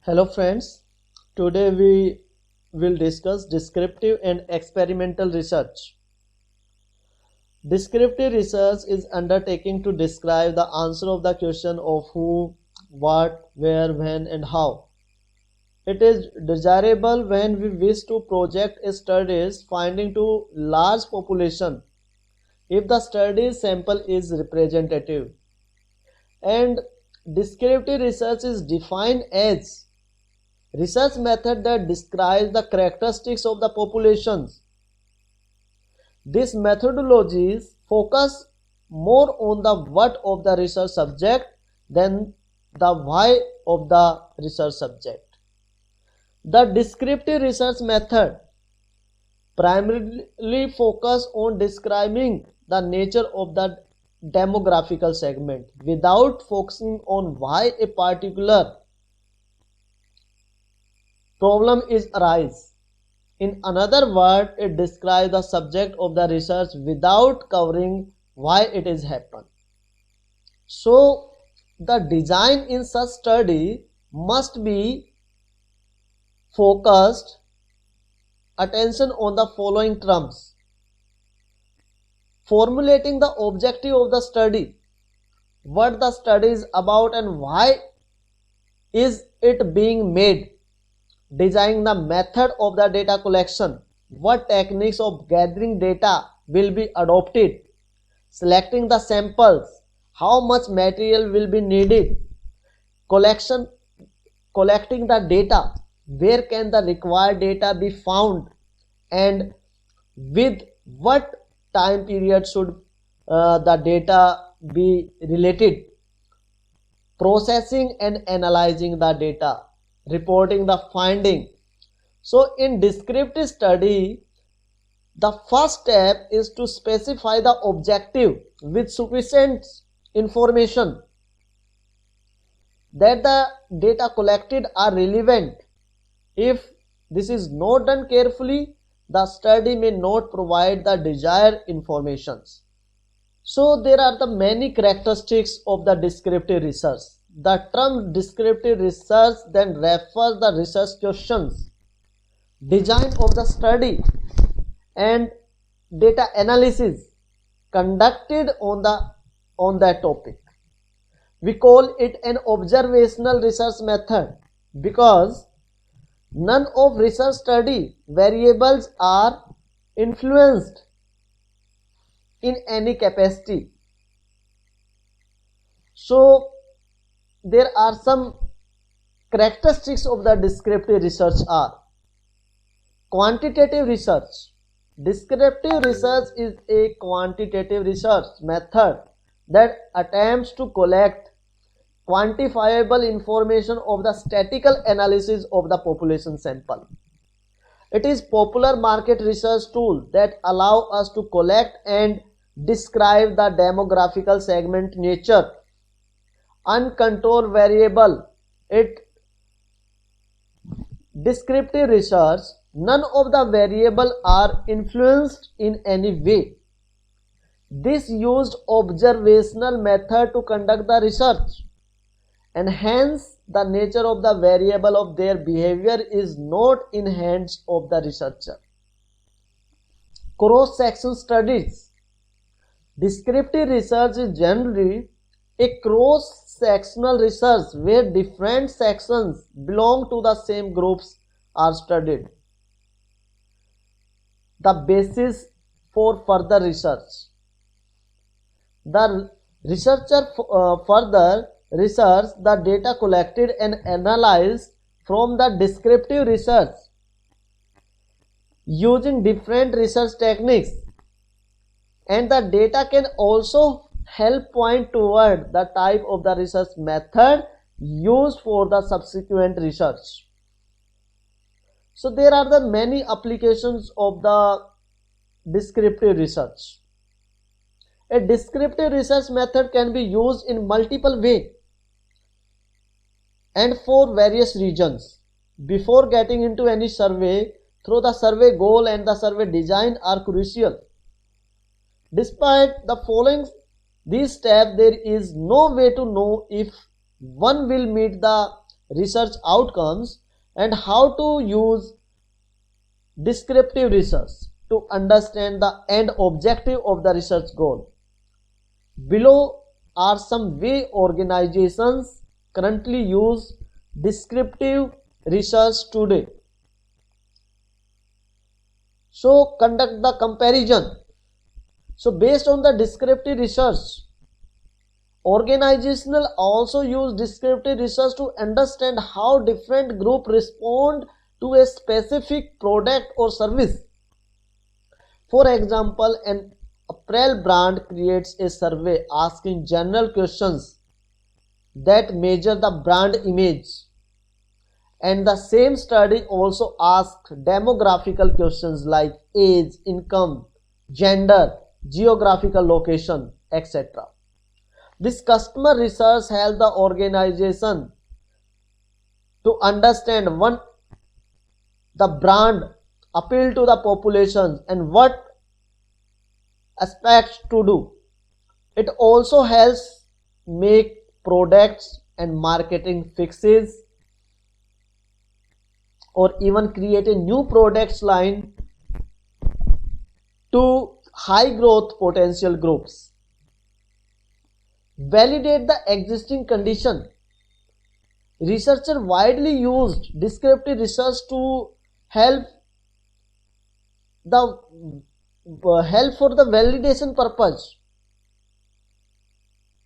Hello friends, today we will discuss descriptive and experimental research. Descriptive research is undertaking to describe the answer of the question of who, what, where, when and how. It is desirable when we wish to project a study's finding to large population if the study sample is representative. And descriptive research is defined as research method that describes the characteristics of the populations. These methodologies focus more on the what of the research subject than the why of the research subject. The descriptive research method primarily focus on describing the nature of the demographical segment without focusing on why a particular problem is arise. In another word, it describes the subject of the research without covering why it is happened. So, the design in such study must be focused attention on the following terms: formulating the objective of the study, what the study is about and why is it being made, designing the method of the data collection, what techniques of gathering data will be adopted, selecting the samples, how much material will be needed, collecting the data, where can the required data be found, and with what time period should the data be related, processing and analyzing the data, reporting the finding. So in descriptive study, the first step is to specify the objective with sufficient information that the data collected are relevant. If this is not done carefully, the study may not provide the desired informations. So there are the many characteristics of the descriptive research. The term descriptive research then refers the research questions, design of the study and data analysis conducted on that topic. We call it an observational research method because none of research study variables are influenced in any capacity. So there are some characteristics of the descriptive research are: quantitative research. Descriptive research is a quantitative research method that attempts to collect quantifiable information of the statistical analysis of the population sample. It is popular market research tool that allow us to collect and describe the demographical segment nature, uncontrolled variable. It descriptive research, none of the variables are influenced in any way. This used observational method to conduct the research, and hence the nature of the variable of their behavior is not in hands of the researcher. Cross-section studies. Descriptive research is generally a cross-sectional research where different sections belong to the same groups are studied. The basis for further research. The researcher further research the data collected and analyzed from the descriptive research using different research techniques, and the data can also help point toward the type of the research method used for the subsequent research. So there are the many applications of the descriptive research. A descriptive research method can be used in multiple ways and for various reasons. Before getting into any survey, through the survey goal and the survey design are crucial. Despite the following these steps, there is no way to know if one will meet the research outcomes and how to use descriptive research to understand the end objective of the research goal. Below are some way organizations currently use descriptive research today. So conduct the comparison. So based on the descriptive research, organizations also use descriptive research to understand how different groups respond to a specific product or service. For example, an apparel brand creates a survey asking general questions that measure the brand image, and the same study also asks demographical questions like age, income, gender, geographical location, etc. This customer research helps the organization to understand one, the brand appeal to the population and what aspects to do. It also helps make products and marketing fixes or even create a new products line to high growth potential groups. Validate the existing condition. Researchers widely used descriptive research to help for the validation purpose,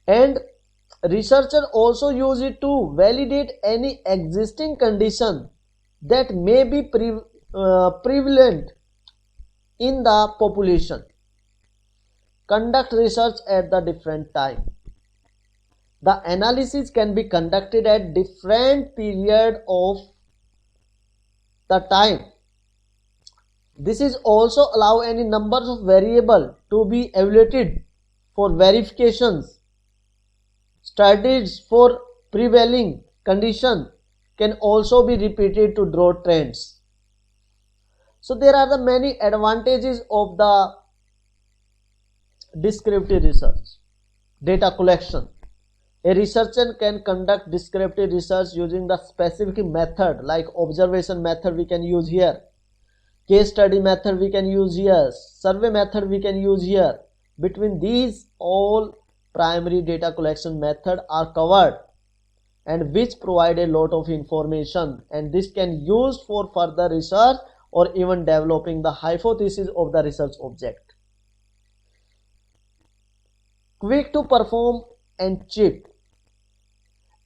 and researchers also use it to validate any existing condition that may be prevalent in the population. Conduct research at the different time. The analysis can be conducted at different period of the time. This is also allow any numbers of variable to be evaluated for verifications. Studies for prevailing condition can also be repeated to draw trends. So there are the many advantages of the descriptive research. Data collection. A researcher can conduct descriptive research using the specific method like observation method we can use here, case study method we can use here, survey method we can use here. Between these, all primary data collection method are covered and which provide a lot of information, and this can use for further research or even developing the hypothesis of the research object. Quick to perform and cheap.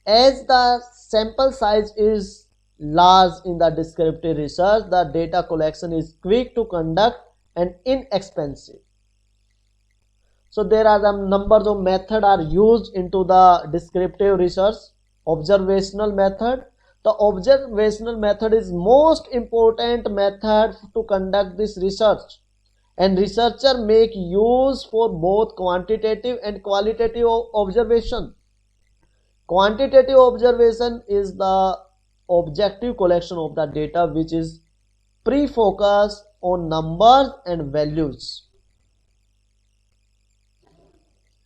As the sample size is large in the descriptive research, the data collection is quick to conduct and inexpensive. So there are the numbers of methods are used into the descriptive research. Observational method. The observational method is most important method to conduct this research, and researchers make use for both quantitative and qualitative observation. Quantitative observation is the objective collection of the data which is pre-focused on numbers and values.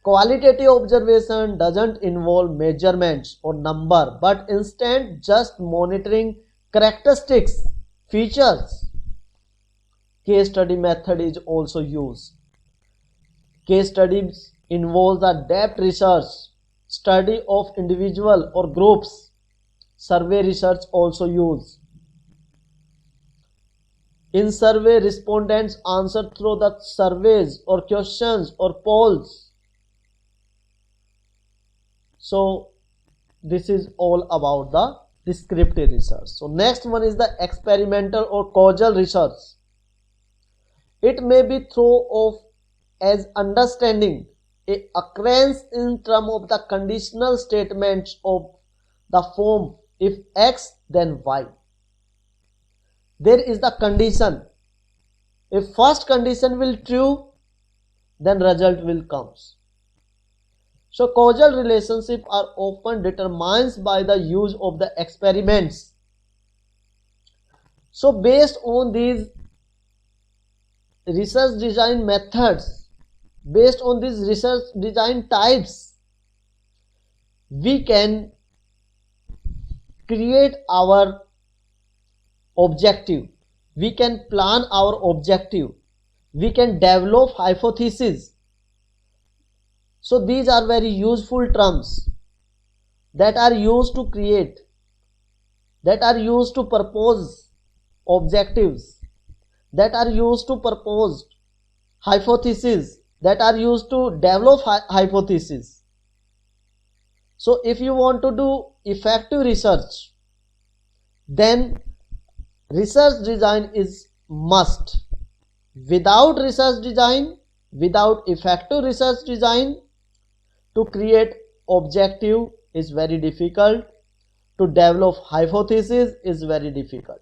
Qualitative observation doesn't involve measurements or number, but instead just monitoring characteristics, features. Case study method is also used. Case studies involve the depth research, study of individual or groups. Survey research also used. In survey, respondents answer through the surveys or questions or polls. So this is all about the descriptive research. So next one is the experimental or causal research. It may be thought of as understanding a occurrence in terms of the conditional statements of the form if X then Y. There is the condition. If first condition will true, then result will comes. So causal relationships are often determined by the use of the experiments. So based on these research design methods, based on these research design types, we can create our objective, we can plan our objective, we can develop hypothesis. So these are very useful terms that are used to create, that are used to propose objectives, that are used to propose hypothesis, that are used to develop hypothesis. So if you want to do effective research, then research design is must. Without research design, without effective research design, to create objective is very difficult, to develop hypothesis is very difficult.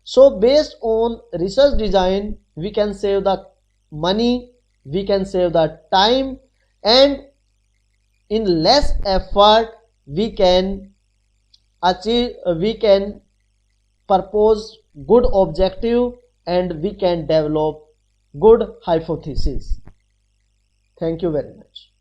So based on research design, we can save the money, we can save the time, and in less effort we can achieve, we can propose good objective, and we can develop good hypothesis. Thank you very much.